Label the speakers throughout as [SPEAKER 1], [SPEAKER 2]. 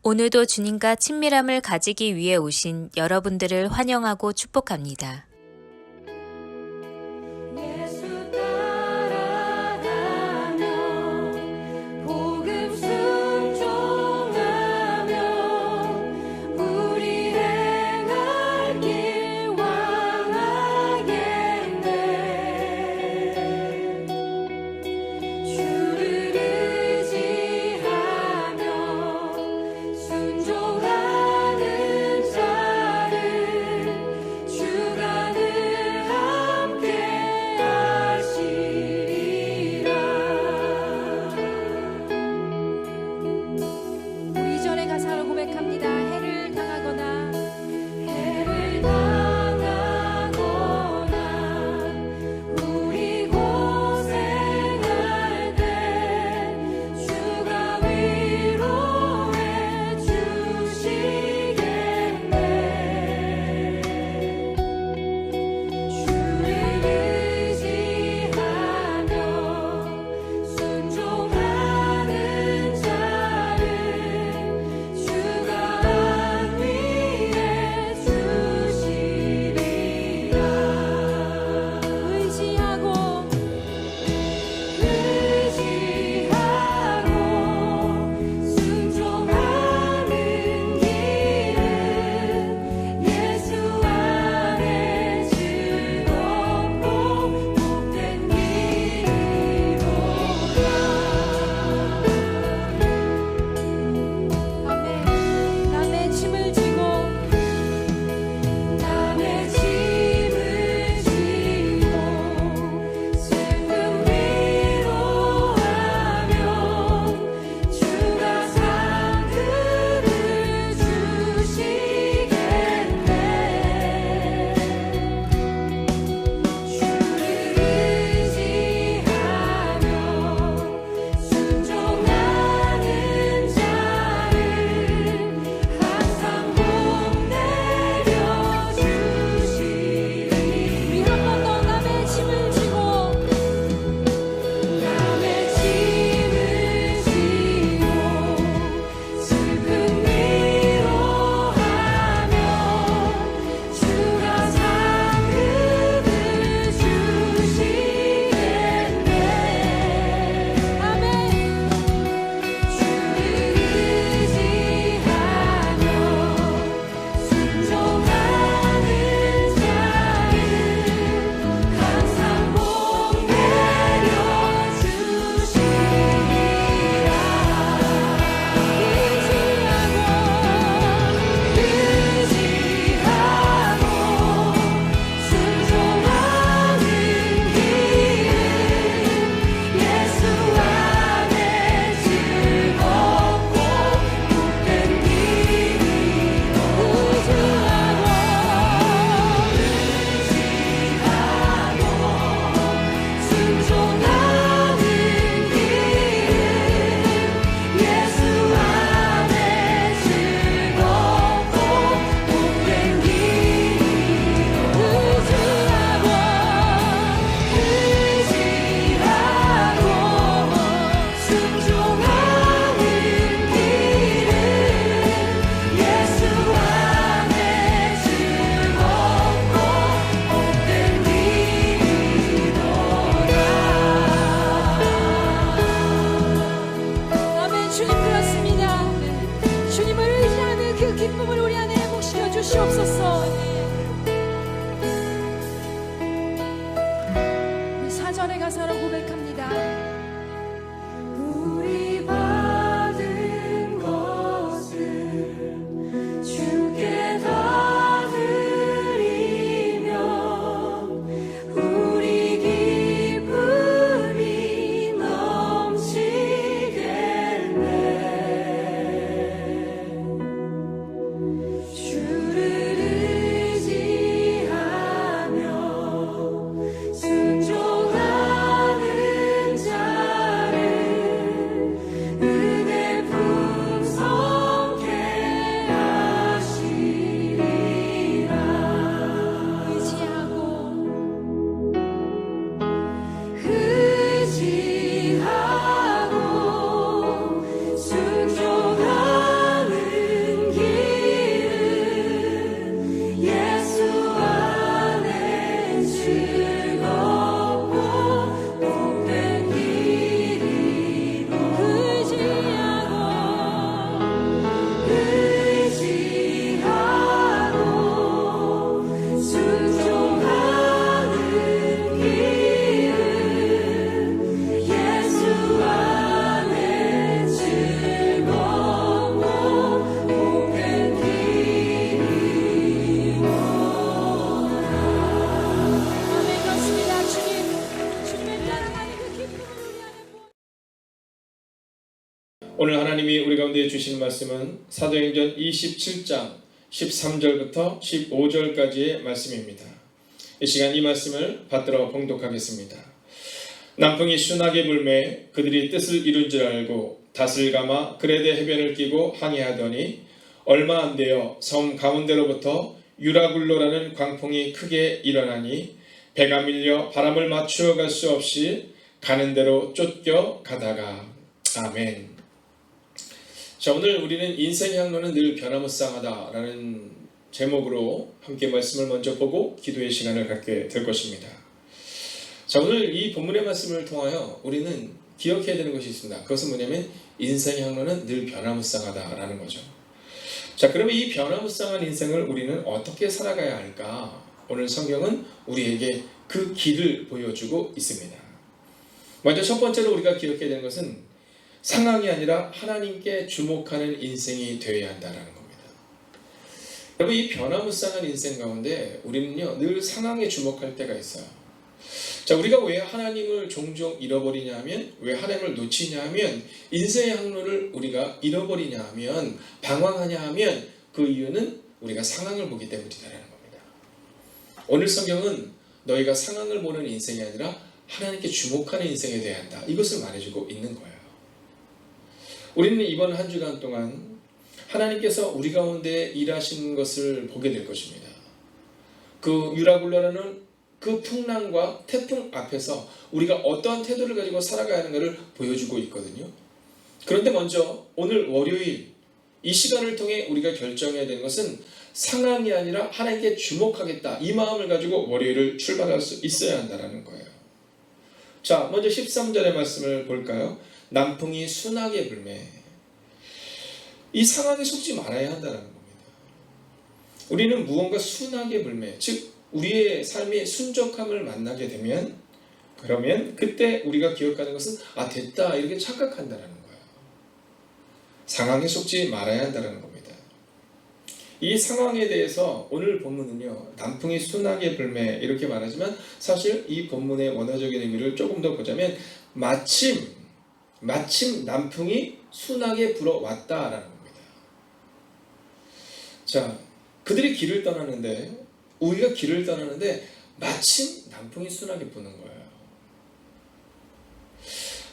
[SPEAKER 1] 오늘도 주님과 친밀함을 가지기 위해 오신 여러분들을 환영하고 축복합니다.
[SPEAKER 2] 예수 따라가며 복음 순종하며 우리 행할 길 왕하겠네. 주를 의지하며 순종하는 자를 주가 늘 함께 하시리라. 우리 이전의 가사로 고백합니다. 해를 당하거나 우리 고생할 때 주가 위로해 주시겠네. 주를 의지하며 순종하는 자를 주가 안위해 주시리라. 의지하고 순종하는 길은 예수 안에 즐겁고 복된 길이로다. 아멘. 남의 짐을 지고 슬픔 위로하면 주가 상급을 주시겠네. 주를 의지하며 순종하는 자를 항상 복 내려 주시리. 우리 한 번 더 남의 짐을 지고 슬픔 위로하며 주가 상급을 주시겠네. 아멘. 주를 의지하며 순종하는 자를 항상 복 내려 주시리라. 의지하고 순종하는 길은 예수 안에 즐겁고 복된 길이로다. 의지하고 순종하는 길은 예수 안에 즐겁고 복된 길이로다. 의지하고 순종하는 길은 예수 안에 즐겁고 복된 길이로다. 아멘. 주님 그렇습니다. 주님을 의지하는 그 기쁨을 우리 안에 회복시켜 주시옵소서. 우리 사전의 가사로 고백합니다. 우리 받은 것을 주께 다 드리며 우리 기쁨이 넘치겠네. 주를
[SPEAKER 3] 오늘 하나님이 우리 가운데 주시는 말씀은 사도행전 27장 13절부터 15절까지의 말씀입니다. 이 시간 이 말씀을 받들어 봉독하겠습니다. 남풍이 순하게 불매 그들이 뜻을 이룬 줄 알고 닷을 감아 그레데 해변을 끼고 항해하더니 얼마 안 되어 섬 가운데로부터 유라굴로라는 광풍이 크게 일어나니 배가 밀려 바람을 맞추어 갈 수 없이 가는 대로 쫓겨 가다가. 아멘. 자, 오늘 우리는 인생의 항로는 늘 변화무쌍하다라는 제목으로 함께 말씀을 먼저 보고 기도의 시간을 갖게 될 것입니다. 자, 오늘 이 본문의 말씀을 통하여 우리는 기억해야 되는 것이 있습니다. 그것은 뭐냐면 인생의 항로는 늘 변화무쌍하다라는 거죠. 자, 그러면 이 변화무쌍한 인생을 우리는 어떻게 살아가야 할까? 오늘 성경은 우리에게 그 길을 보여주고 있습니다. 먼저 첫 번째로 우리가 기억해야 되는 것은 상황이 아니라 하나님께 주목하는 인생이 되어야 한다는 겁니다. 여러분, 이 변화무쌍한 인생 가운데 우리는요 늘 상황에 주목할 때가 있어요. 자, 우리가 왜 하나님을 종종 잃어버리냐 하면, 왜 하나님을 놓치냐 하면, 인생의 항로를 우리가 잃어버리냐 하면, 방황하냐 하면 그 이유는 우리가 상황을 보기 때문이라는 겁니다. 오늘 성경은 너희가 상황을 보는 인생이 아니라 하나님께 주목하는 인생이 되어야 한다, 이것을 말해주고 있는 거예요. 우리는 이번 한 주간 동안 하나님께서 우리 가운데 일하시는 것을 보게 될 것입니다. 그 유라굴로라는 그 풍랑과 태풍 앞에서 우리가 어떠한 태도를 가지고 살아가야 하는 것을 보여주고 있거든요. 그런데 먼저 오늘 월요일 이 시간을 통해 우리가 결정해야 되는 것은 상황이 아니라 하나님께 주목하겠다, 이 마음을 가지고 월요일을 출발할 수 있어야 한다는 거예요. 자, 먼저 13절의 말씀을 볼까요? 남풍이 순하게 불매. 이 상황에 속지 말아야 한다는 겁니다. 우리는 무언가 순하게 불매, 즉 우리의 삶의 순적함을 만나게 되면, 그러면 그때 우리가 기억하는 것은 됐다, 이렇게 착각한다는 거예요. 상황에 속지 말아야 한다는 겁니다. 이 상황에 대해서 오늘 본문은요 남풍이 순하게 불매 이렇게 말하지만, 사실 이 본문의 원어적인 의미를 조금 더 보자면 마침 남풍이 순하게 불어왔다라는 겁니다. 자, 그들이 길을 떠나는데, 우리가 길을 떠나는데 마침 남풍이 순하게 부는 거예요.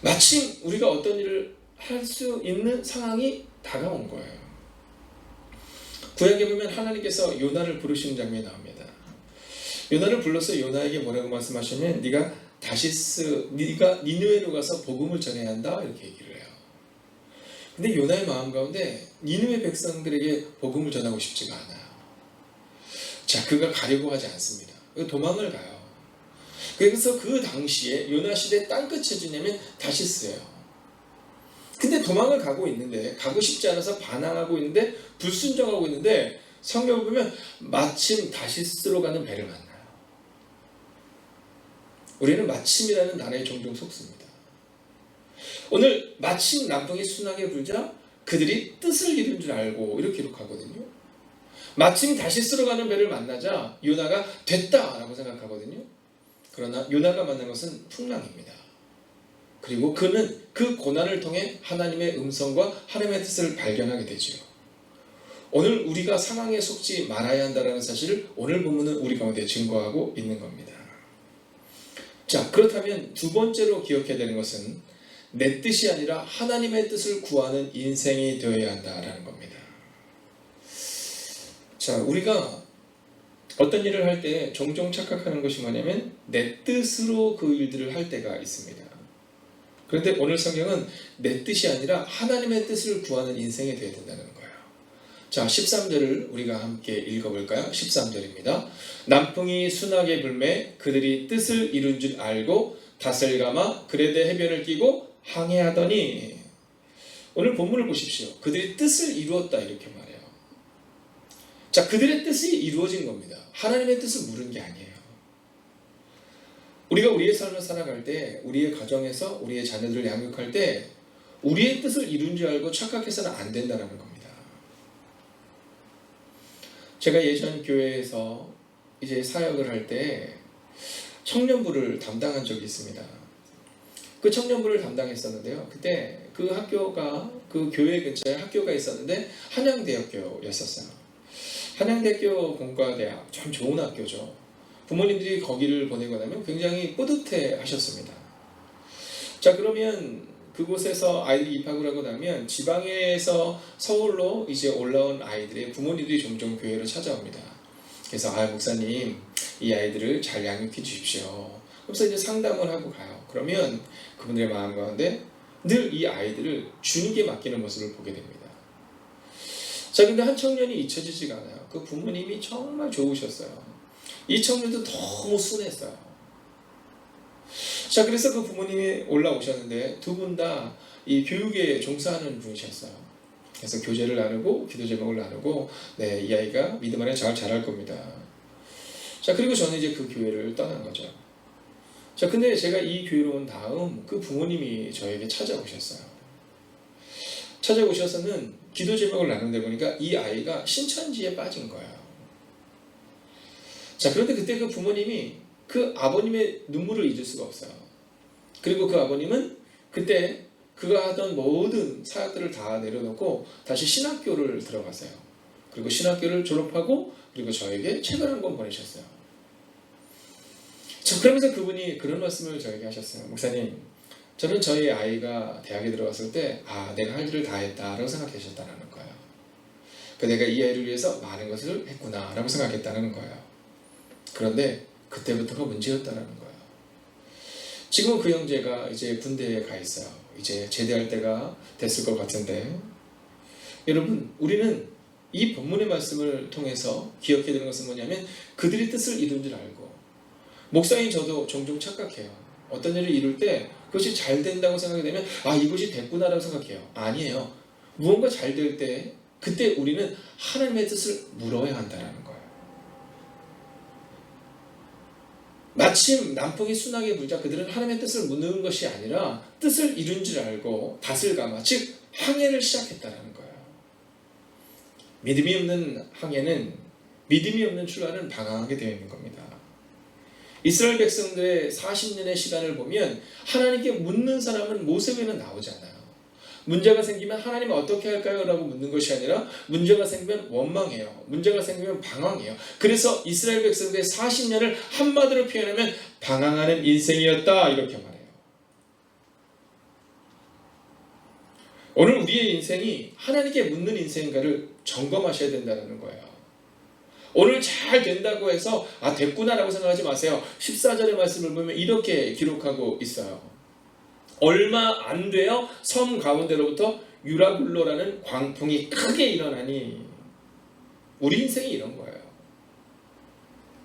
[SPEAKER 3] 마침 우리가 어떤 일을 할 수 있는 상황이 다가온 거예요. 구약에 보면 하나님께서 요나를 부르시는 장면이 나옵니다. 요나를 불러서 요나에게 뭐라고 말씀하시면, 네가 니느웨로 가서 복음을 전해야 한다, 이렇게 얘기를 해요. 근데 요나의 마음 가운데 니느웨 백성들에게 복음을 전하고 싶지가 않아요. 자, 그가 가려고 하지 않습니다. 도망을 가요. 그래서 그 당시에 요나 시대 땅끝이 어디냐면 다시스예요. 근데 도망을 가고 있는데, 가고 싶지 않아서 반항하고 있는데, 불순종하고 있는데, 성경을 보면 마침 다시스로 가는 배를 만나요. 우리는 마침이라는 단어에 종종 속습니다. 오늘 마침 남풍이 순하게 불자 그들이 뜻을 이룬 줄 알고, 이렇게 기록하거든요. 마침 다시스로 가는 배를 만나자 요나가 됐다라고 생각하거든요. 그러나 요나가 만난 것은 풍랑입니다. 그리고 그는 그 고난을 통해 하나님의 음성과 하나님의 뜻을 발견하게 되죠. 오늘 우리가 상황에 속지 말아야 한다는 사실을 오늘 본문은 우리 가운데 증거하고 있는 겁니다. 자, 그렇다면 두 번째로 기억해야 되는 것은 내 뜻이 아니라 하나님의 뜻을 구하는 인생이 되어야 한다는 겁니다. 자, 우리가 어떤 일을 할 때 종종 착각하는 것이 뭐냐면 내 뜻으로 그 일들을 할 때가 있습니다. 그런데 오늘 성경은 내 뜻이 아니라 하나님의 뜻을 구하는 인생이 되어야 된다는 거예요. 자, 13절을 우리가 함께 읽어볼까요? 13절입니다. 남풍이 순하게 불매 그들이 뜻을 이룬 줄 알고 닷을 감아 그레데 해변을 끼고 항해하더니. 오늘 본문을 보십시오. 그들이 뜻을 이루었다, 이렇게 말해요. 자, 그들의 뜻이 이루어진 겁니다. 하나님의 뜻을 물은 게 아니에요. 우리가 우리의 삶을 살아갈 때, 우리의 가정에서 우리의 자녀들을 양육할 때 우리의 뜻을 이룬 줄 알고 착각해서는 안 된다는 겁니다. 제가 예전 교회에서 이제 사역을 할 때 청년부를 담당한 적이 있습니다. 그 청년부를 담당했었는데요. 그때 그 학교가 그 그 교회 근처에 학교가 있었는데 한양대학교였었어요. 한양대학교 공과대학 참 좋은 학교죠. 부모님들이 거기를 보내고 나면 굉장히 뿌듯해 하셨습니다. 자, 그러면 그곳에서 아이들이 입학을 하고 나면 지방에서 서울로 이제 올라온 아이들의 부모님들이 종종 교회를 찾아옵니다. 그래서 목사님 이 아이들을 잘 양육해 주십시오. 그래서 이제 상담을 하고 가요. 그러면 그분들의 마음 가운데 늘 이 아이들을 주님께 맡기는 모습을 보게 됩니다. 자, 근데 한 청년이 잊혀지지가 않아요. 그 부모님이 정말 좋으셨어요. 이 청년도 너무 순했어요. 자, 그래서 그 부모님이 올라오셨는데 두 분 다 이 교육에 종사하는 분이셨어요. 그래서 교제를 나누고 기도 제목을 나누고 이 아이가 믿음 안에 잘 자랄 겁니다. 자, 그리고 저는 이제 그 교회를 떠난 거죠. 자, 근데 제가 이 교회로 온 다음 그 부모님이 저에게 찾아오셨어요. 찾아오셔서는 기도 제목을 나누는데 보니까 이 아이가 신천지에 빠진 거예요. 자, 그런데 그때 그 부모님이 그 아버님의 눈물을 잊을 수가 없어요. 그리고 그 아버님은 그때 그가 하던 모든 사역들을 다 내려놓고 다시 신학교를 들어갔어요. 그리고 신학교를 졸업하고 그리고 저에게 책을 한 권 보내셨어요. 자, 그러면서 그분이 그런 말씀을 저에게 하셨어요. 목사님, 저는 저희 아이가 대학에 들어갔을 때 내가 할 일을 다 했다라고 생각하셨다는 거예요. 내가 이 아이를 위해서 많은 것을 했구나라고 생각했다는 거예요. 그런데 그때부터가 문제였다는 거예요. 지금은 그 형제가 이제 군대에 가 있어요. 이제 제대할 때가 됐을 것 같은데, 여러분, 우리는 이 본문의 말씀을 통해서 기억해야 되는 것은 뭐냐면 그들의 뜻을 이룬 줄 알고, 목사인 저도 종종 착각해요. 어떤 일을 이룰 때 그것이 잘 된다고 생각이 되면 이것이 됐구나라고 생각해요. 아니에요. 무언가 잘 될 때 그때 우리는 하나님의 뜻을 물어야 한다는 거예요. 마침 남풍이 순하게 불자 그들은 하나님의 뜻을 묻는 것이 아니라 뜻을 이룬 줄 알고 닷을 감아, 즉 항해를 시작했다는 거예요. 믿음이 없는 항해는, 믿음이 없는 출발은 방황하게 되어 있는 겁니다. 이스라엘 백성들의 40년의 시간을 보면 하나님께 묻는 사람은 모세에는 나오지 않아요. 문제가 생기면 하나님 어떻게 할까요? 라고 묻는 것이 아니라 문제가 생기면 원망해요. 문제가 생기면 방황해요. 그래서 이스라엘 백성들의 40년을 한마디로 표현하면 방황하는 인생이었다, 이렇게 말해요. 오늘 우리의 인생이 하나님께 묻는 인생인가를 점검하셔야 된다는 거예요. 오늘 잘 된다고 해서 됐구나라고 생각하지 마세요. 14절의 말씀을 보면 이렇게 기록하고 있어요. 얼마 안 되어 섬 가운데로부터 유라굴로라는 광풍이 크게 일어나니, 우리 인생이 이런 거예요.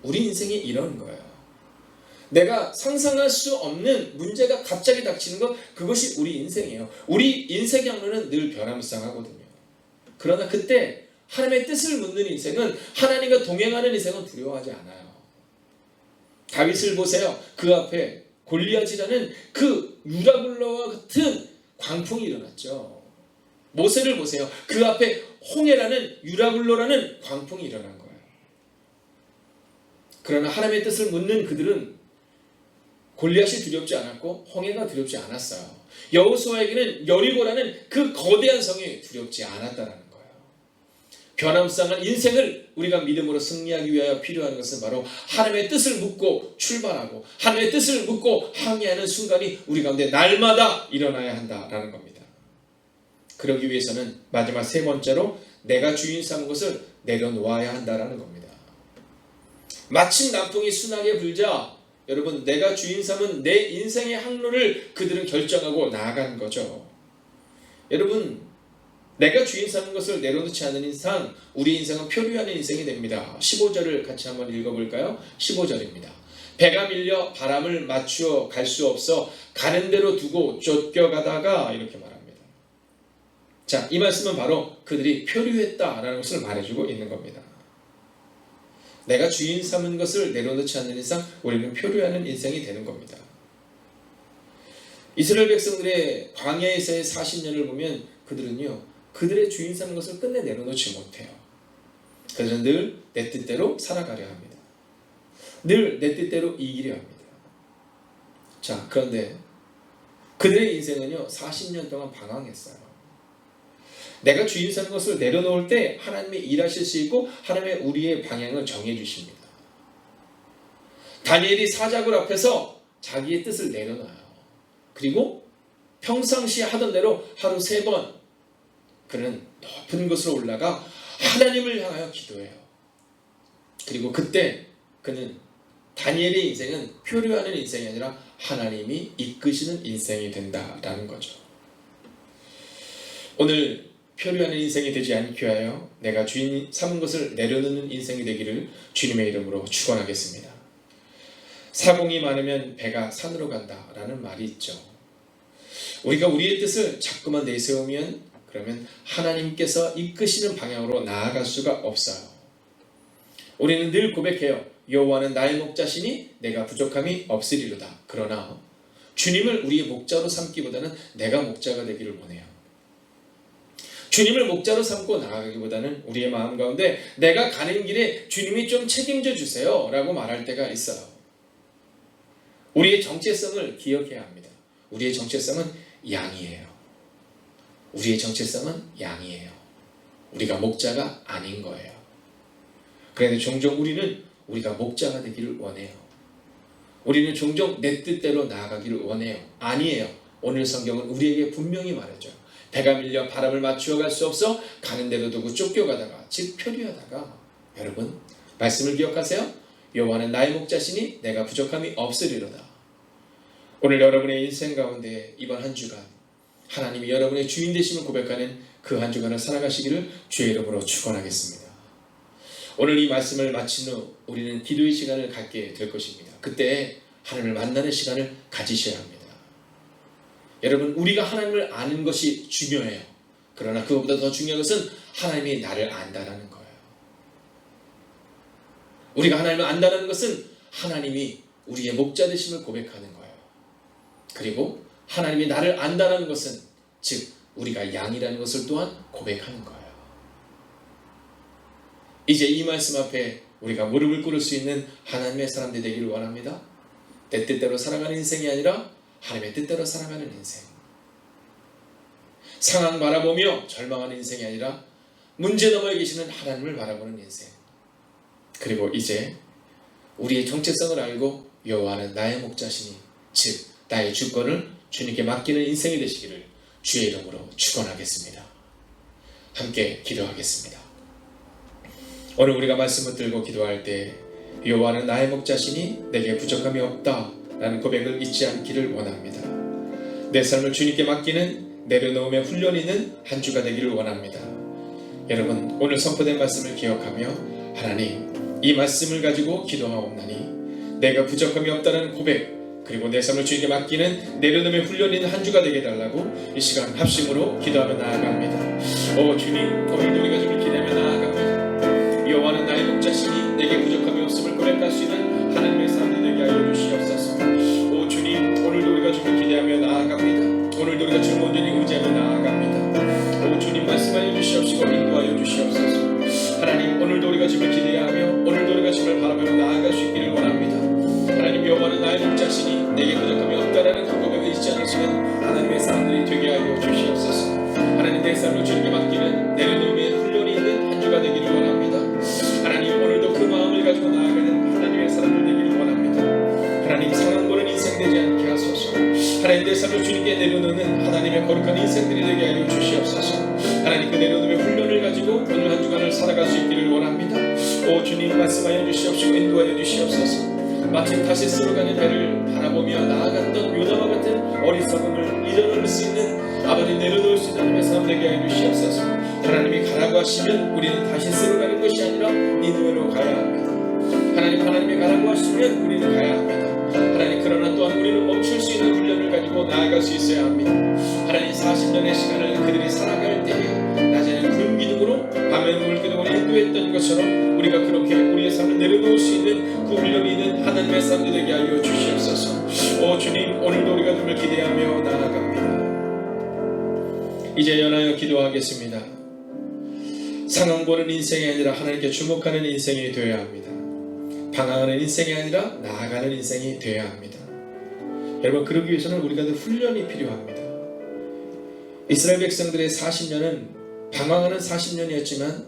[SPEAKER 3] 우리 인생이 이런 거예요. 내가 상상할 수 없는 문제가 갑자기 닥치는 것, 그것이 우리 인생이에요. 우리 인생의 항로는 늘 변화무쌍하거든요. 그러나 그때 하나님의 뜻을 묻는 인생은, 하나님과 동행하는 인생은 두려워하지 않아요. 다윗을 보세요. 그 앞에 골리앗이라는 그 유라굴로와 같은 광풍이 일어났죠. 모세를 보세요. 그 앞에 홍해라는 유라굴로라는 광풍이 일어난 거예요. 그러나 하나님의 뜻을 묻는 그들은 골리앗이 두렵지 않았고 홍해가 두렵지 않았어요. 여호수아에게는 여리고라는 그 거대한 성이 두렵지 않았다는 거예요. 변함쌍한 인생을 우리가 믿음으로 승리하기 위하여 필요한 것은 바로 하나님의 뜻을 묻고 출발하고 하나님의 뜻을 묻고 항해하는 순간이 우리 가운데 날마다 일어나야 한다라는 겁니다. 그러기 위해서는 마지막 세 번째로 내가 주인 삼은 것을 내려놓아야 한다라는 겁니다. 마침 남풍이 순하게 불자 여러분, 내가 주인 삼은 내 인생의 항로를 그들은 결정하고 나아간 거죠. 여러분, 내가 주인 삼은 것을 내려놓지 않는 이상 우리 인생은 표류하는 인생이 됩니다. 15절을 같이 한번 읽어볼까요? 15절입니다. 배가 밀려 바람을 맞추어 갈 수 없어 가는 대로 두고 쫓겨가다가, 이렇게 말합니다. 자, 이 말씀은 바로 그들이 표류했다라는 것을 말해주고 있는 겁니다. 내가 주인 삼은 것을 내려놓지 않는 이상 우리는 표류하는 인생이 되는 겁니다. 이스라엘 백성들의 광야에서의 40년을 보면 그들은요, 그들의 주인 삼은 것을 끝내 내려놓지 못해요. 그들은 늘 내 뜻대로 살아가려 합니다. 늘 내 뜻대로 이기려 합니다. 자, 그런데 그들의 인생은요 40년 동안 방황했어요. 내가 주인 사는 것을 내려놓을 때 하나님이 일하실 수 있고 하나님의 우리의 방향을 정해 주십니다. 다니엘이 사자굴 앞에서 자기의 뜻을 내려놔요. 그리고 평상시에 하던 대로 하루 3번 그는 높은 곳으로 올라가 하나님을 향하여 기도해요. 그리고 그때 그는 다니엘의 인생은 표류하는 인생이 아니라 하나님이 이끄시는 인생이 된다라는 거죠. 오늘 표류하는 인생이 되지 않기 위하여 내가 주인 삼은 것을 내려놓는 인생이 되기를 주님의 이름으로 축원하겠습니다. 사공이 많으면 배가 산으로 간다라는 말이 있죠. 우리가 우리의 뜻을 자꾸만 내세우면 그러면 하나님께서 이끄시는 방향으로 나아갈 수가 없어요. 우리는 늘 고백해요. 여호와는 나의 목자시니 내가 부족함이 없으리로다. 그러나 주님을 우리의 목자로 삼기보다는 내가 목자가 되기를 원해요. 주님을 목자로 삼고 나아가기보다는 우리의 마음 가운데 내가 가는 길에 주님이 좀 책임져 주세요 라고 말할 때가 있어요. 우리의 정체성을 기억해야 합니다. 우리의 정체성은 양이에요. 우리의 정체성은 양이에요. 우리가 목자가 아닌 거예요. 그런데 종종 우리는 우리가 목자가 되기를 원해요. 우리는 종종 내 뜻대로 나아가기를 원해요. 아니에요. 오늘 성경은 우리에게 분명히 말해줘요. 배가 밀려 바람을 맞추어 갈 수 없어 가는 대로 두고 쫓겨가다가 즉 표류하다가 여러분 말씀을 기억하세요. 여호와는 나의 목자시니 내가 부족함이 없으리로다. 오늘 여러분의 인생 가운데 이번 한 주간 하나님이 여러분의 주인 되심을 고백하는 그 한 주간을 살아가시기를 주의 이름으로 축원하겠습니다. 오늘 이 말씀을 마친 후 우리는 기도의 시간을 갖게 될 것입니다. 그때 하나님을 만나는 시간을 가지셔야 합니다. 여러분 우리가 하나님을 아는 것이 중요해요. 그러나 그것보다 더 중요한 것은 하나님이 나를 안다라는 거예요. 우리가 하나님을 안다는 것은 하나님이 우리의 목자 되심을 고백하는 거예요. 그리고 하나님이 나를 안다는 것은 즉 우리가 양이라는 것을 또한 고백하는 거예요. 이제 이 말씀 앞에 우리가 무릎을 꿇을 수 있는 하나님의 사람들이 되기를 원합니다. 내 뜻대로 살아가는 인생이 아니라 하나님의 뜻대로 살아가는 인생. 상황 바라보며 절망하는 인생이 아니라 문제 너머에 계시는 하나님을 바라보는 인생. 그리고 이제 우리의 정체성을 알고 여호와는 나의 목자시니 즉 나의 주권을 주님께 맡기는 인생이 되시기를 주의 이름으로 축원하겠습니다. 함께 기도하겠습니다. 오늘 우리가 말씀을 들고 기도할 때 여호와는 나의 목자시니 내게 부족함이 없다 라는 고백을 잊지 않기를 원합니다. 내 삶을 주님께 맡기는 내려놓음의 훈련이 있는 한 주가 되기를 원합니다. 여러분 오늘 선포된 말씀을 기억하며 하나님 이 말씀을 가지고 기도하옵나니 내가 부족함이 없다는 고백 그리고 내 삶을 주님께 맡기는 내려놓음의 훈련이 있는 한 주가 되게 해달라고 이 시간 합심으로 기도하며 나아갑니다. 오 주님 오늘도 우리가 주를 기대하며 나아갑니다. 여호와는 나의 목자시니 내게 부족함이 없음을 고백할 수 있는 하나님의 사람들 되게 하여 주시옵소서. 오 주님 오늘도 우리가 주를 기대하며 나아갑니다. 오늘도 우리가 주를 온전히 의지하며 나아갑니다. 오 주님 말씀하여 주시옵시고 인도하여 주시옵소서. 하나님 오늘도 우리가 주를 기대하며 오늘도 우리가 주를 바라보며 나아갈 수 있기를 원합니다. 하나님 여호와는 나의 목자시니 내게 부족함이 없다라는 그 고백을 잊지 않을 수 있는 하나님의 사람들이 되게 하여 주시옵소서. 하나님 내 삶을 주님께 맡기는 내려놓음의 훈련이 있는 한 주가 되기를 원합니다. 하나님 오늘도 그 마음을 가지고 나아가는 하나님의 사람들 되기를 원합니다. 하나님 상황 보는 인생 되지 않게 하소서. 하나님 내 삶을 주님께 내려놓는 하나님의 거룩한 인생들이 되게 하여 주시옵소서. 하나님 그 내려놓음의 훈련을 가지고 오늘 한 주간을 살아갈 수 있기를 원합니다. 오 주님 말씀하여 주시옵시고 인도하여 주시옵소서. 마침 다시 쓸어가는 배를 바라보며 나아갔던 요나와 같은 어리석음을 잃어놓을 수 있는 아버지 내려놓을 수 있는 하나님의 사람 되게 하여 주시옵소서. 하나님이 가라고 하시면 우리는 다시 쓸어가는 것이 아니라 니느웨로 가야 합니다. 하나님이 가라고 하시면 우리는 가야 합니다. 하나님 그러나 또한 우리는 멈출 수 있는 훈련을 가지고 나아갈 수 있어야 합니다. 하나님 40년의 시간을 그들이 살아갈 때에 낮에는 구름 기둥으로 밤에는 물 기둥으로 인도했던 것처럼 우리가 그렇게 우리의 삶을 내려놓을 수 있는 그 훈련이 있는 하나님의 사람들 되게 하여 주시옵소서. 오 주님 오늘도 우리가 주를 기대하며 나아갑니다. 이제 연하여 기도하겠습니다. 상황 보는 인생이 아니라 하나님께 주목하는 인생이 되어야 합니다. 방황하는 인생이 아니라 나아가는 인생이 되어야 합니다. 여러분 그러기 위해서는 우리가 훈련이 필요합니다. 이스라엘 백성들의 40년은 방황하는 40년이었지만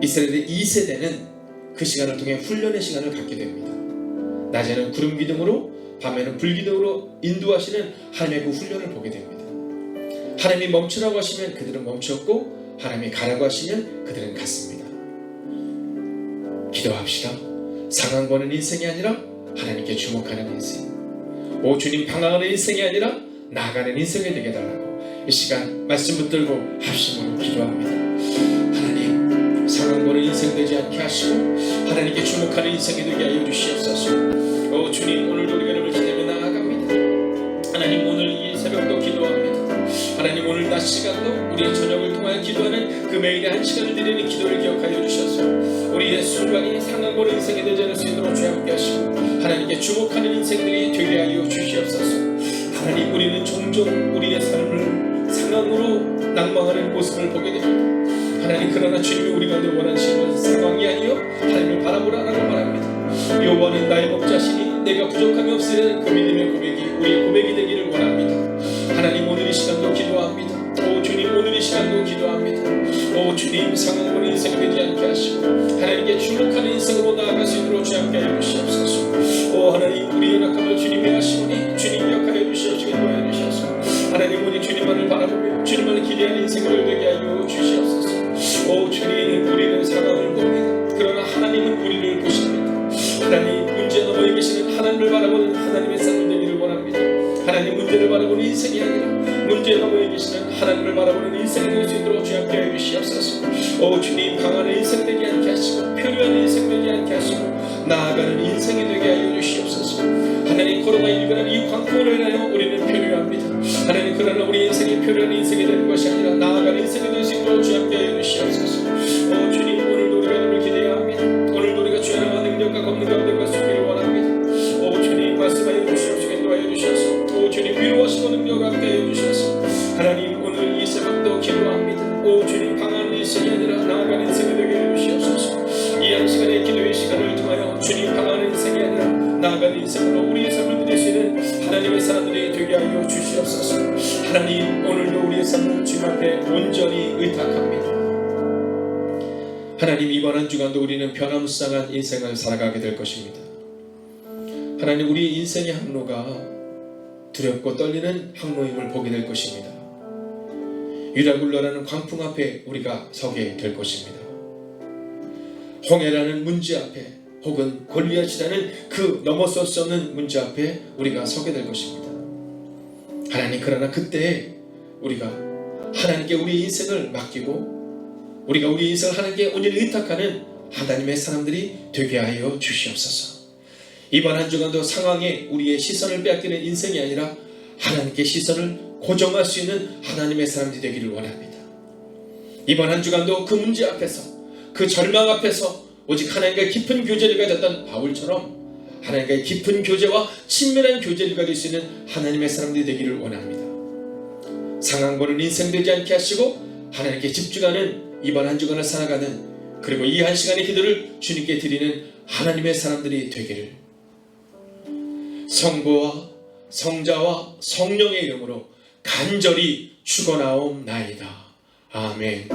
[SPEAKER 3] 이스라엘의 2세대는 그 시간을 통해 훈련의 시간을 갖게 됩니다. 낮에는 구름 기둥으로 밤에는 불 기둥으로 인도하시는 하나님의 그 훈련을 보게 됩니다. 하나님이 멈추라고 하시면 그들은 멈췄고 하나님이 가라고 하시면 그들은 갔습니다. 기도합시다. 상황 보는 인생이 아니라 하나님께 주목하는 인생. 오 주님, 방황하는 인생이 아니라 나아가는 인생이 되게 달라고 이 시간 말씀 붙들고 합심으로 기도합니다. 하나님, 상황 보는 인생 되지 않게 하시고 하나님께 주목하는 인생이 되게 하여 주시옵소서. 오 주님, 오늘도 우리가 이름을 기대며 나아갑니다. 하나님, 오늘 이 새벽도 기도합니다. 하나님, 오늘 낮 시간도 우리의 저녁을 통하여 기도하는 그 매일의 한 시간을 드리는 기도를 기억하여 주셔서 우리의 순간이 상황 보는 인생이 되지 않을 수 있도록 주여 함께 하시고 하나님께 주목하는 인생들이 되게 하여 주시옵소서. 하나님, 우리는 종종 우리의 삶을 상황으로 낭망하는 모습을 보게 됩니다. 하나님, 그러나 주님이 우리 가운데 원하시는 상황이 아니요 하나님을 바라보라라고 말합니다. 여호와는 나의 목자시니 내가 부족함이 없으리라는 그 믿음의 고백이 우리의 고백이 되기를 원합니다. 하나님, 오늘 이 시간도 기도합니다. 오 주님, 오늘 이 시간도 기도합니다. 오 주님, 상황 보는 인생 되지 않게 하시고 하나님께 주목하는 인생으로 나아갈 수 있도록 주여 함께 하여 주시옵소서. 오 하나님, 우리의 연약함을 주님이 하시오니 주님 기억하여 주시옵시고 도와여 주시옵소서. 하나님, 우리 주님만을 바라보며 주님만을 기대하는 인생을 되게 하여 주시옵소서. 오 주님, 우리는 상황을 봅니다. 그러나 하나님은 우리를 보십니다. 하나님, 문제 너머에 계시는 하나님을 바라보는 하나님의 삶이 되기를 원합니다. 하나님, 문제를 바라보는 인생이 아니라 문제 너머에 계시는 하나님을 바라보는 인생이 될 수 있도록 주여 함께 해 주시옵소서. 오 주님, 방황하는 인생 되지 않게 하시고 표류하는 인생 되지 않게 하시고 나아가는 인생이 되게 하여 주시옵소서. 하나님, 코로나19라는 이 광풍으로 인하여 우리는 표류합니다. 하나님, 그러나 우리 인생이 표류하는 인생이 되는 것이 아니라 나아가는 인생이 될 수 있도록 주여 함께 해 주시옵소서. 오 주님, 오늘도 우리가 주님을 기대해야 합니다. 오늘도 우리가 주의 나라와 능력과 권능 가운데 가시기를 원합니다. 오 주님, 말씀하여 주시옵시고 인도하여 주셔서 오 주님, 위로하시고 능력과 함께 해 주셔서 하나님, 오늘 이 새벽도 기도합니다. 오 주님, 방황하는 인생이 아니라 나아가는 인생이 되게 해 주시옵소서. 이 한 시간의 기도의 시간을 통하여 주님, 방황하는 인생이 아니라 나아가는 인생으로 우리의 삶을 드릴 수 있는 하나님의 사람들이 되게 하여 주시옵소서. 하나님, 오늘도 우리의 삶을 주님 앞에 온전히 의탁합니다. 하나님, 이번 한 주간도 우리는 변화무쌍한 인생을 살아가게 될 것입니다. 하나님, 우리의 인생의 항로가 두렵고 떨리는 항로임을 보게 될 것입니다. 유라굴러라는 광풍 앞에 우리가 서게 될 것입니다. 홍해라는 문제 앞에 혹은 골리앗이라는 그 넘어설 수 없는 문제 앞에 우리가 서게 될 것입니다. 하나님, 그러나 그때 우리가 하나님께 우리 인생을 맡기고 우리가 우리 인생을 하나님께 온전히 의탁하는 하나님의 사람들이 되게 하여 주시옵소서. 이번 한 주간도 상황에 우리의 시선을 빼앗기는 인생이 아니라 하나님께 시선을 고정할 수 있는 하나님의 사람들이 되기를 원합니다. 이번 한 주간도 그 문제 앞에서 그 절망 앞에서 오직 하나님과의 깊은 교제를 가졌던 바울처럼 하나님과의 깊은 교제와 친밀한 교제를 가질 수 있는 하나님의 사람들이 되기를 원합니다. 상황 보는 인생 되지 않게 하시고 하나님께 집중하는 이번 한 주간을 살아가는, 그리고 이 한 시간의 기도를 주님께 드리는 하나님의 사람들이 되기를 성부와 성자와 성령의 이름으로 간절히 축원하옵나이다. 아멘.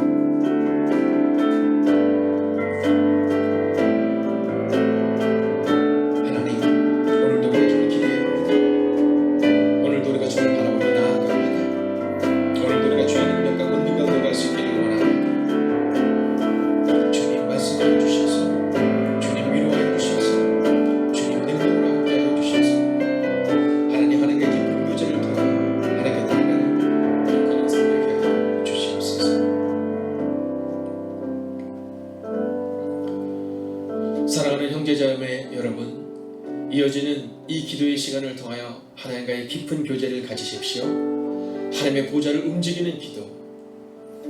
[SPEAKER 3] 사랑하는 형제자매 여러분, 이어지는 이 기도의 시간을 통하여 하나님과의 깊은 교제를 가지십시오. 하나님의 보좌를 움직이는 기도.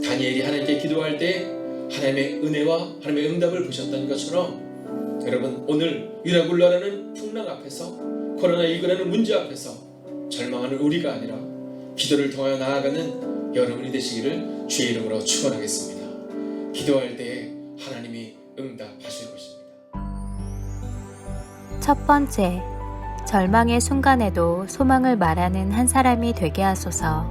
[SPEAKER 3] 다니엘이 하나님께 기도할 때 하나님의 은혜와 하나님의 응답을 보셨던 것처럼 여러분, 오늘 유라굴라라는 풍랑 앞에서, 코로나19라는 문제 앞에서 절망하는 우리가 아니라 기도를 통하여 나아가는 여러분이 되시기를 주의 이름으로 축원하겠습니다. 기도할 때에 하나님이 응답하실 것입니다.
[SPEAKER 1] 첫 번째, 절망의 순간에도 소망을 말하는 한 사람이 되게 하소서.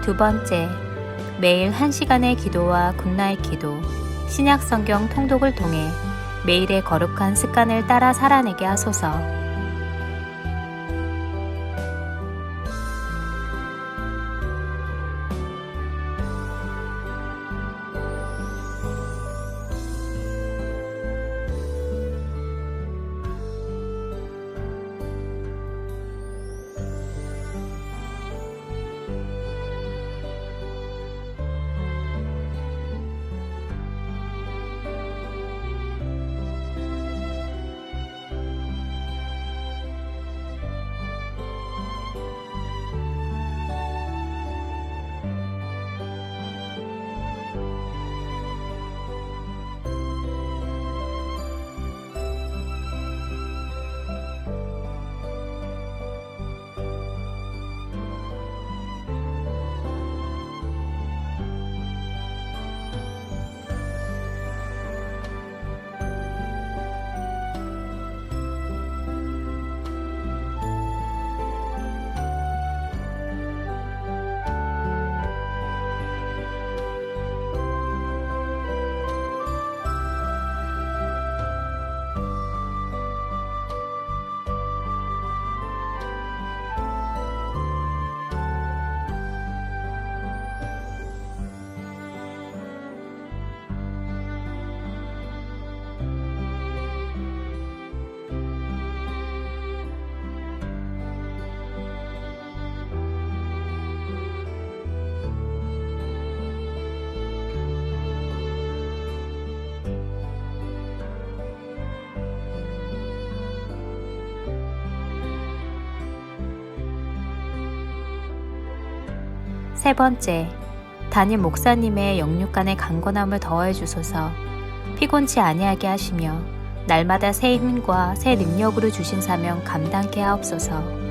[SPEAKER 1] 두 번째, 매일 1시간의 기도와 굿나잇 기도, 신약 성경 통독을 통해 매일의 거룩한 습관을 따라 살아내게 하소서. 세 번째, 담임 목사님의 영육간의 강건함을 더해 주소서. 피곤치 아니하게 하시며 날마다 새 힘과 새 능력으로 주신 사명 감당케 하옵소서.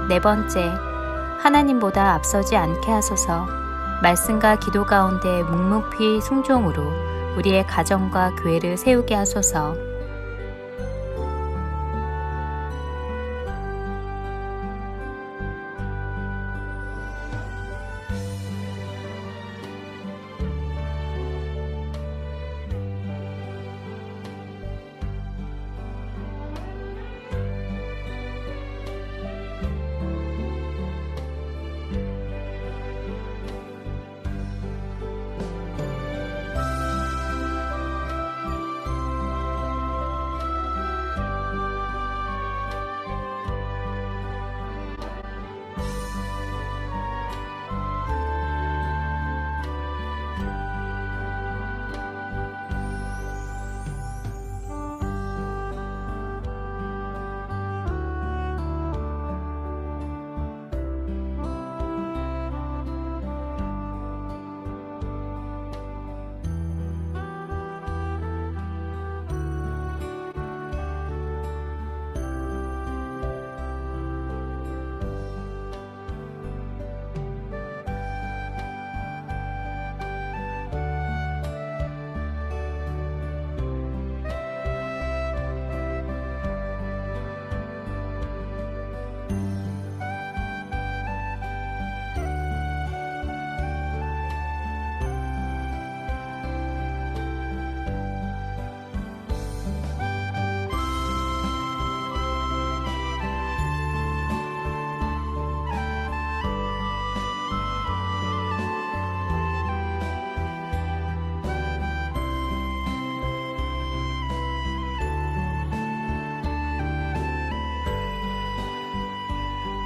[SPEAKER 1] 네 번째, 하나님보다 앞서지 않게 하소서. 말씀과 기도 가운데 묵묵히 순종으로 우리의 가정과 교회를 세우게 하소서.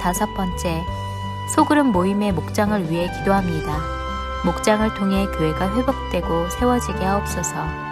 [SPEAKER 1] 5번째, 소그룹 모임의 목장을 위해 기도합니다. 목장을 통해 교회가 회복되고 세워지게 하옵소서.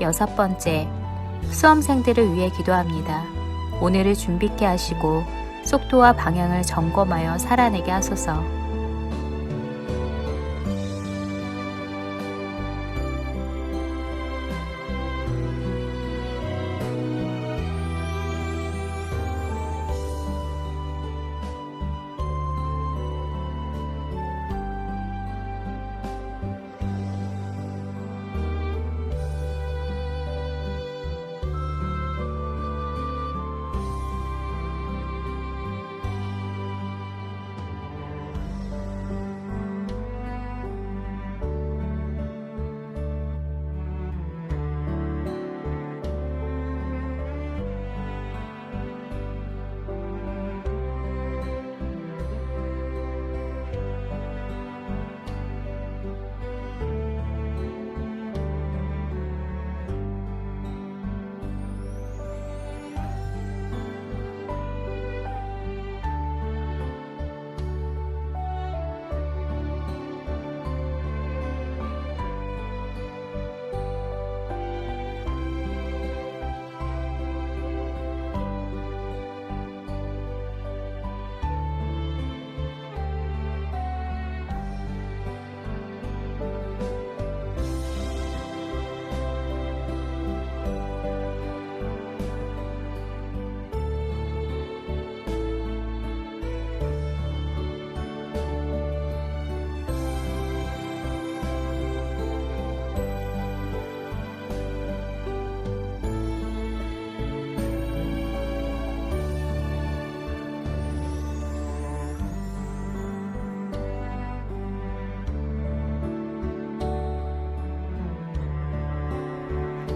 [SPEAKER 1] 여섯 번째, 수험생들을 위해 기도합니다. 오늘을 준비케 하시고 속도와 방향을 점검하여 살아내게 하소서.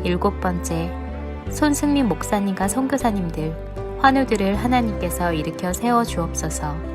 [SPEAKER 1] 일곱 번째, 손승민 목사님과 선교사님들, 환우들을 하나님께서 일으켜 세워 주옵소서.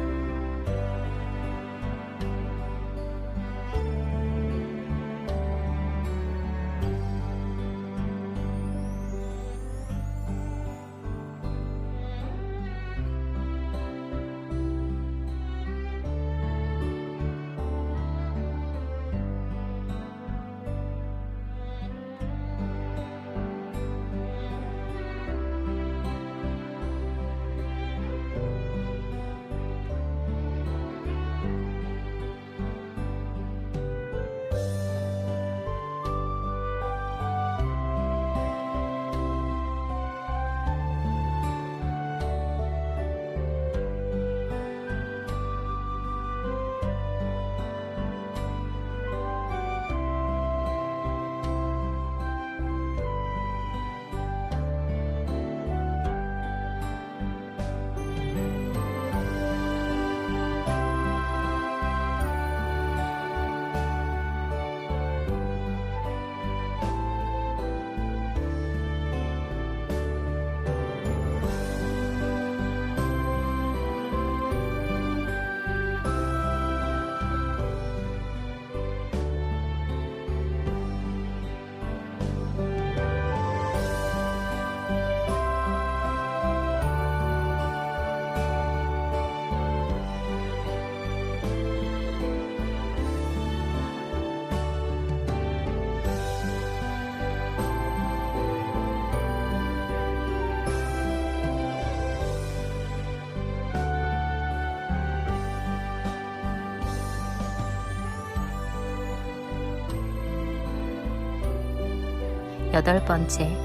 [SPEAKER 1] 8번째,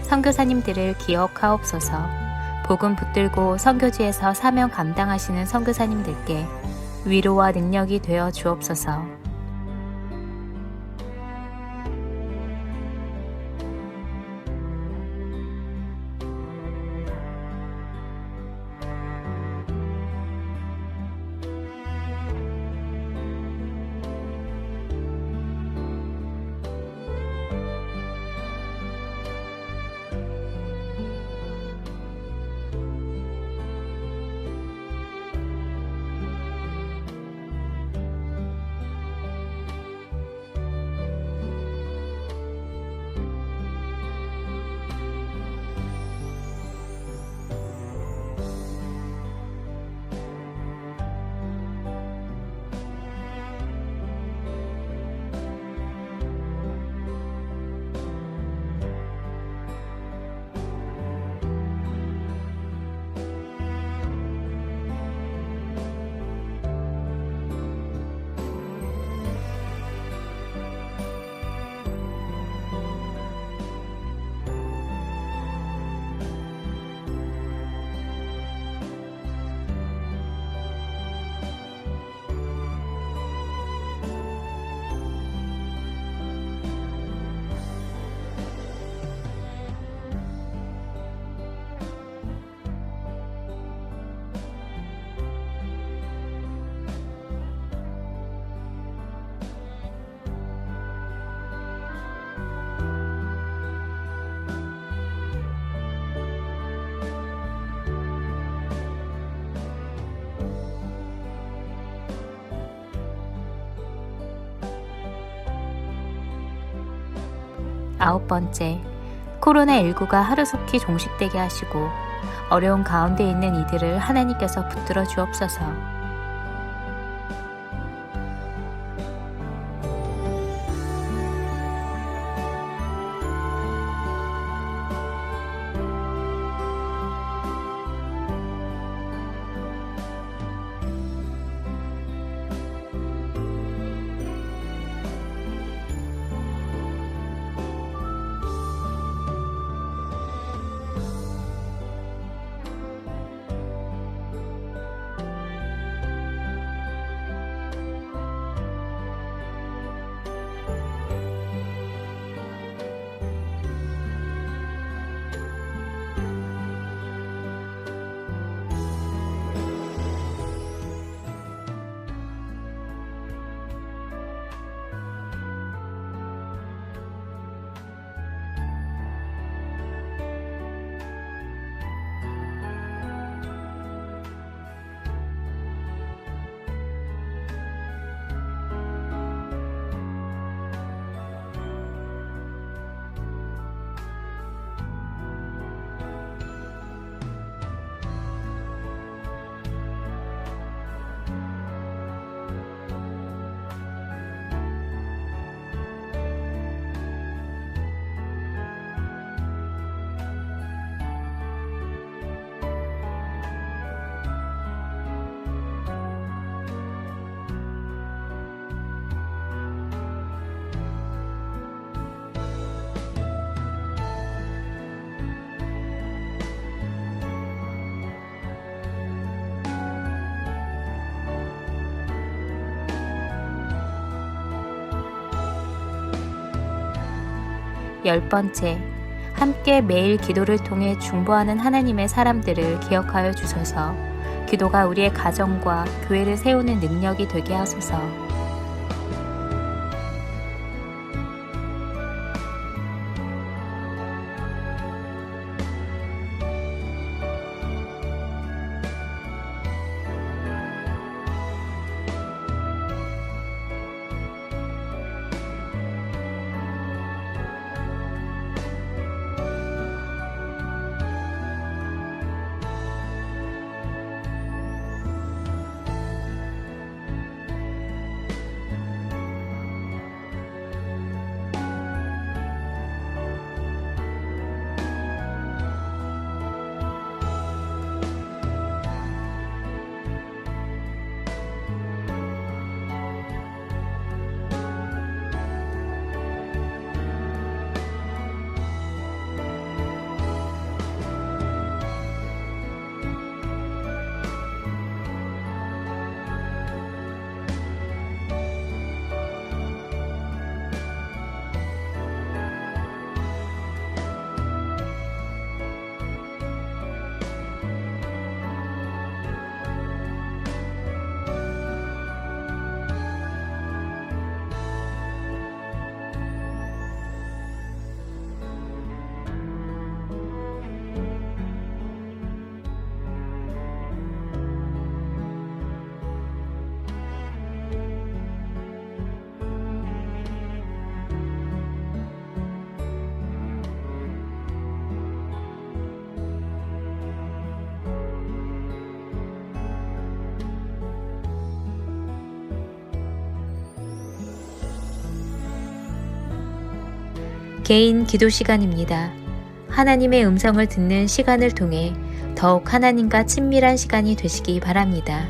[SPEAKER 1] 선교사님들을 기억하옵소서. 복음 붙들고 선교지에서 사명 감당하시는 선교사님들께 위로와 능력이 되어 주옵소서. 아홉 번째, 코로나19가 하루속히 종식되게 하시고 어려운 가운데 있는 이들을 하나님께서 붙들어 주옵소서. 열 번째, 함께 매일 기도를 통해 중보하는 하나님의 사람들을 기억하여 주소서. 기도가 우리의 가정과 교회를 세우는 능력이 되게 하소서. 개인 기도 시간입니다. 하나님의 음성을 듣는 시간을 통해 더욱 하나님과 친밀한 시간이 되시기 바랍니다.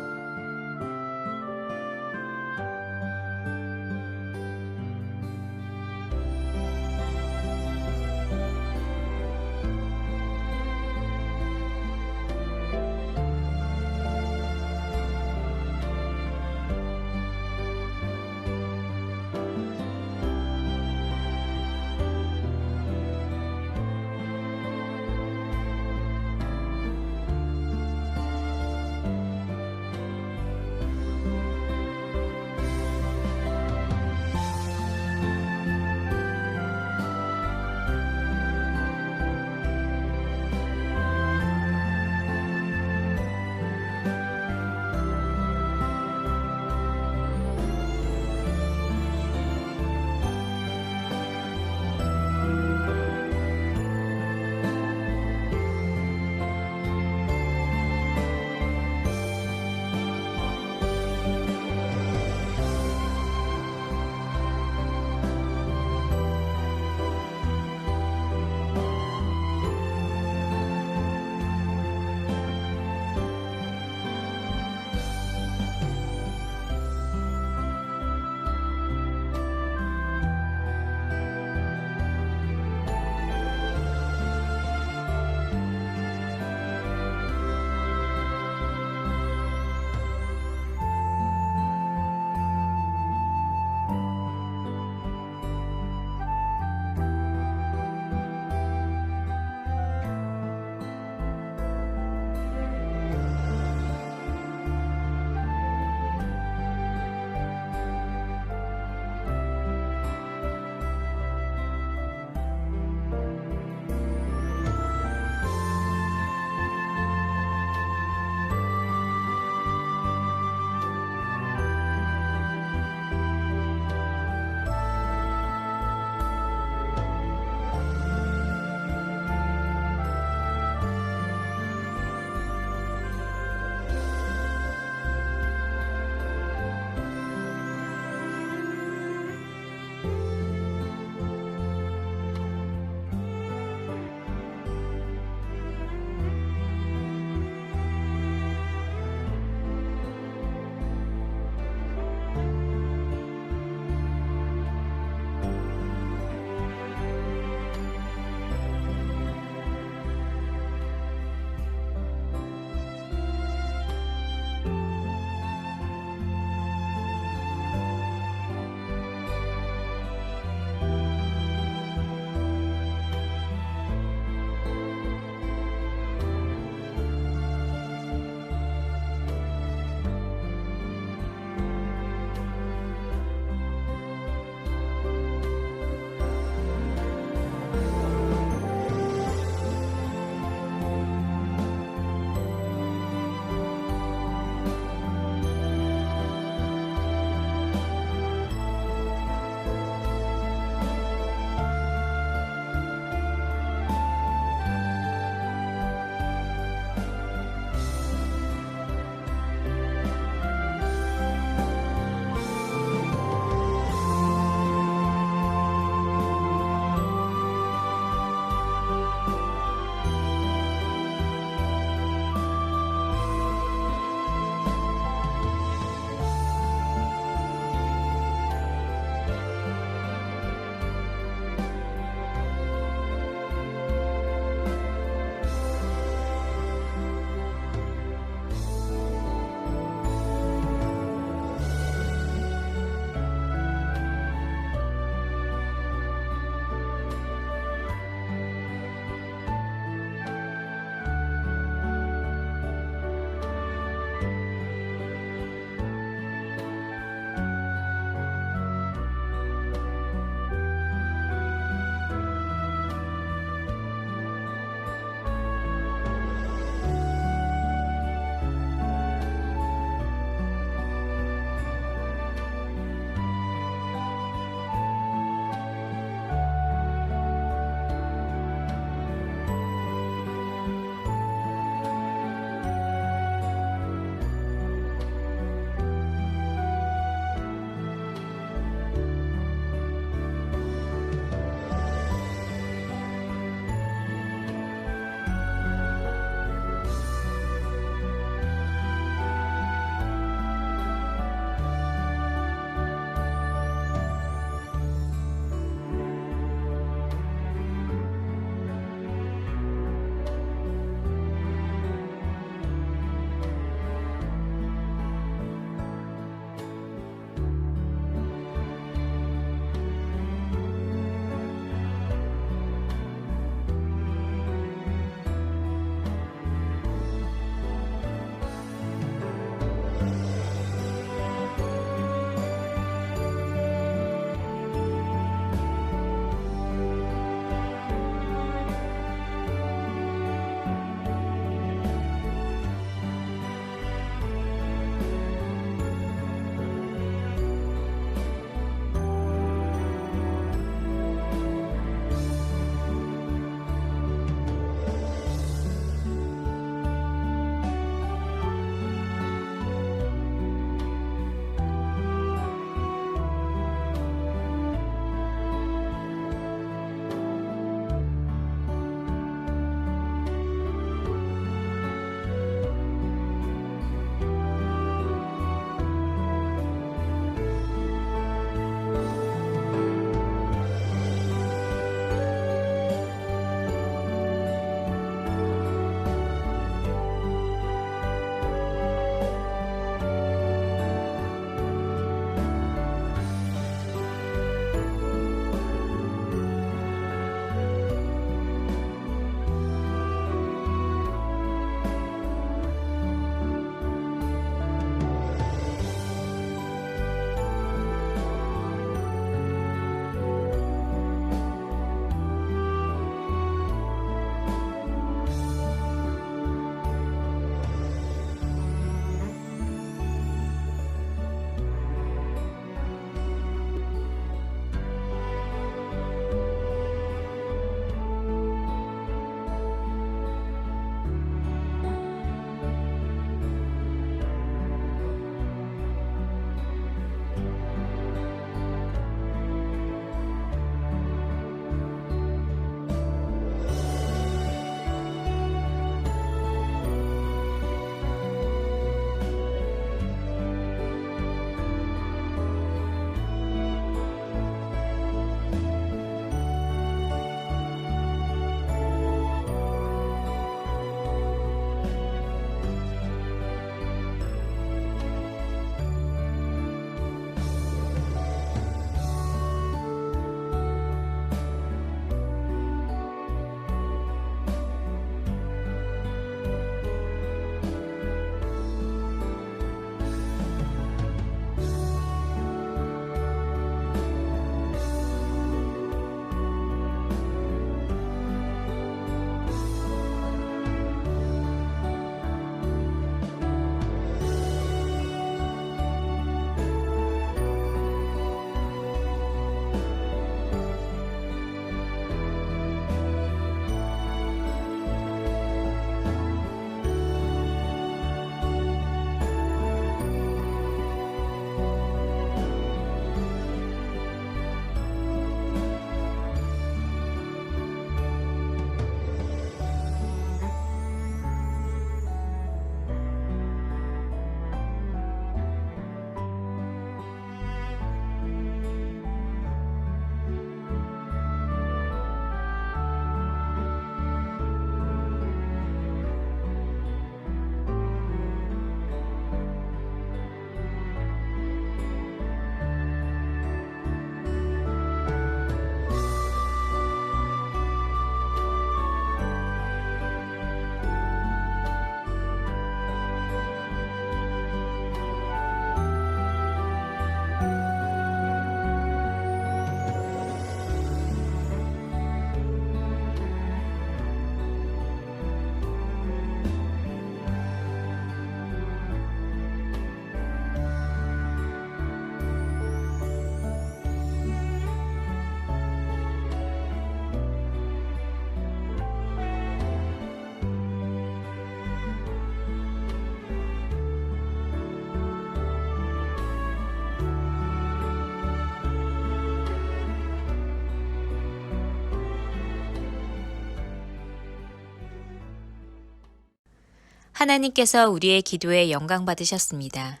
[SPEAKER 1] 하나님께서 우리의 기도에 영광 받으셨습니다.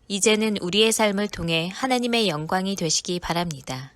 [SPEAKER 1] 이제는 우리의 삶을 통해 하나님의 영광이 되시기 바랍니다.